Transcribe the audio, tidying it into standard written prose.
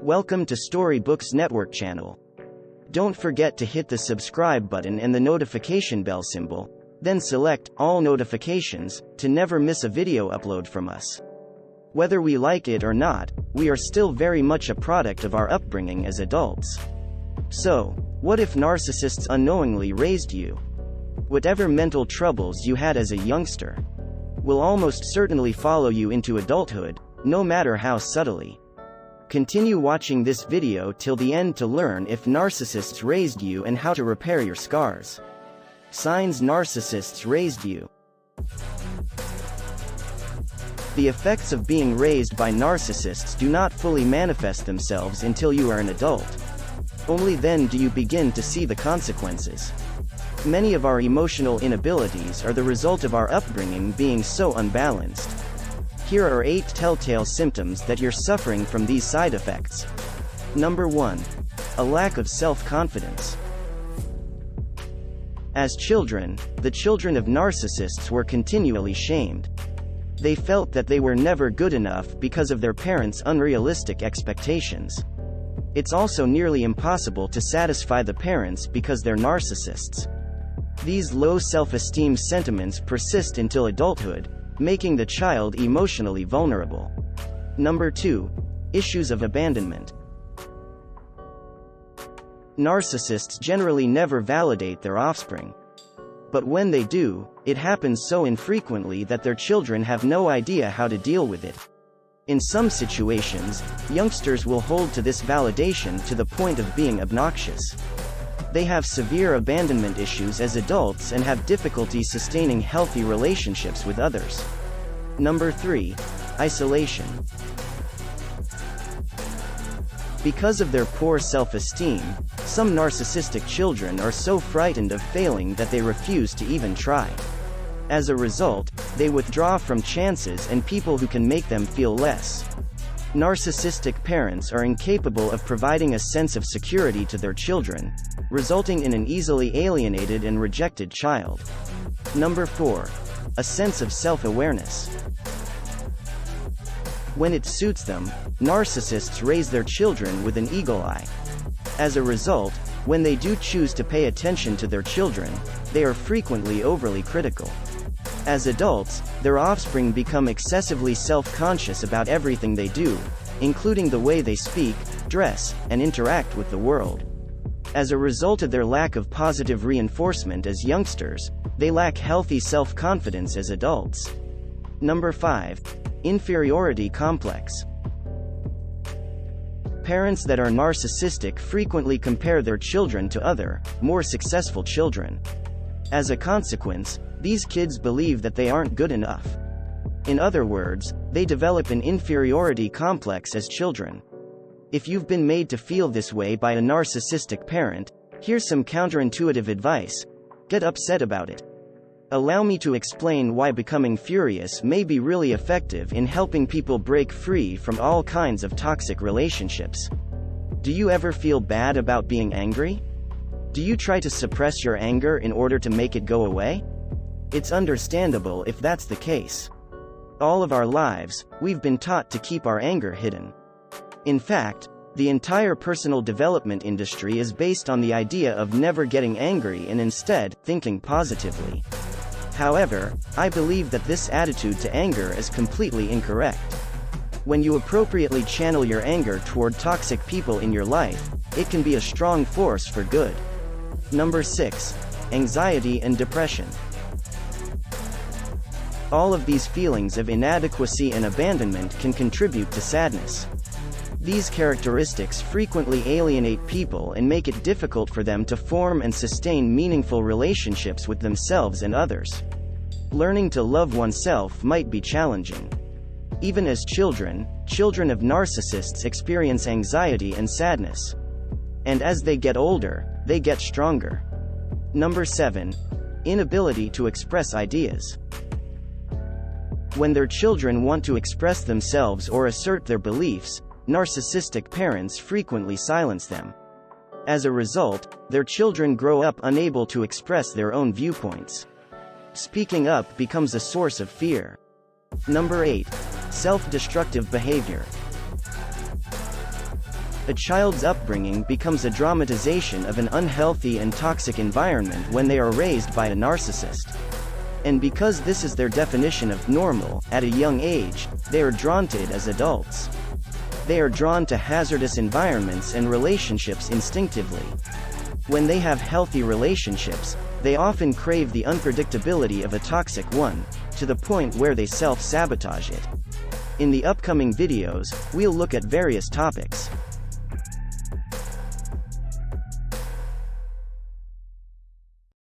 Welcome to Storybooks Network channel. Don't forget to hit the subscribe button and the notification bell symbol, then select all notifications to never miss a video upload from us. Whether we like it or not, we are still very much a product of our upbringing as adults. So, what if narcissists unknowingly raised you? Whatever mental troubles you had as a youngster will almost certainly follow you into adulthood, no matter how subtly. Continue watching this video till the end to learn if narcissists raised you and how to repair your scars. Signs narcissists raised you. The effects of being raised by narcissists do not fully manifest themselves until you are an adult. Only then do you begin to see the consequences. Many of our emotional inabilities are the result of our upbringing being so unbalanced. Here are 8 telltale symptoms that you're suffering from these side effects. Number 1. A lack of self-confidence. As children, the children of narcissists were continually shamed. They felt that they were never good enough because of their parents' unrealistic expectations. It's also nearly impossible to satisfy the parents because they're narcissists. These low self-esteem sentiments persist until adulthood, making the child emotionally vulnerable. Number 2. Issues of abandonment. Narcissists generally never validate their offspring. But when they do, it happens so infrequently that their children have no idea how to deal with it. In some situations, youngsters will hold to this validation to the point of being obnoxious. They have severe abandonment issues as adults and have difficulty sustaining healthy relationships with others. Number 3. Isolation. Because of their poor self-esteem, some narcissistic children are so frightened of failing that they refuse to even try. As a result, they withdraw from chances and people who can make them feel less. Narcissistic parents are incapable of providing a sense of security to their children, resulting in an easily alienated and rejected child. Number 4. A sense of self-awareness. When it suits them, narcissists raise their children with an eagle eye. As a result, when they do choose to pay attention to their children, they are frequently overly critical. As adults, their offspring become excessively self-conscious about everything they do, including the way they speak, dress, and interact with the world. As a result of their lack of positive reinforcement as youngsters, they lack healthy self-confidence as adults. Number 5. Inferiority complex. Parents that are narcissistic frequently compare their children to other, more successful children. As a consequence, these kids believe that they aren't good enough. In other words, they develop an inferiority complex as children. If you've been made to feel this way by a narcissistic parent, here's some counterintuitive advice. Get upset about it. Allow me to explain why becoming furious may be really effective in helping people break free from all kinds of toxic relationships. Do you ever feel bad about being angry? Do you try to suppress your anger in order to make it go away? It's understandable if that's the case. All of our lives, we've been taught to keep our anger hidden. In fact, the entire personal development industry is based on the idea of never getting angry and instead, thinking positively. However, I believe that this attitude to anger is completely incorrect. When you appropriately channel your anger toward toxic people in your life, it can be a strong force for good. Number 6. Anxiety and depression. All of these feelings of inadequacy and abandonment can contribute to sadness. These characteristics frequently alienate people and make it difficult for them to form and sustain meaningful relationships with themselves and others. Learning to love oneself might be challenging. Even as children, children of narcissists experience anxiety and sadness. And as they get older, they get stronger. Number 7. Inability to express ideas. When their children want to express themselves or assert their beliefs, narcissistic parents frequently silence them. As a result, their children grow up unable to express their own viewpoints. Speaking up becomes a source of fear. Number 8. Self-destructive behavior. A child's upbringing becomes a dramatization of an unhealthy and toxic environment when they are raised by a narcissist. And because this is their definition of normal, at a young age, they are drawn to it as adults. They are drawn to hazardous environments and relationships instinctively. When they have healthy relationships, they often crave the unpredictability of a toxic one, to the point where they self-sabotage it. In the upcoming videos, we'll look at various topics.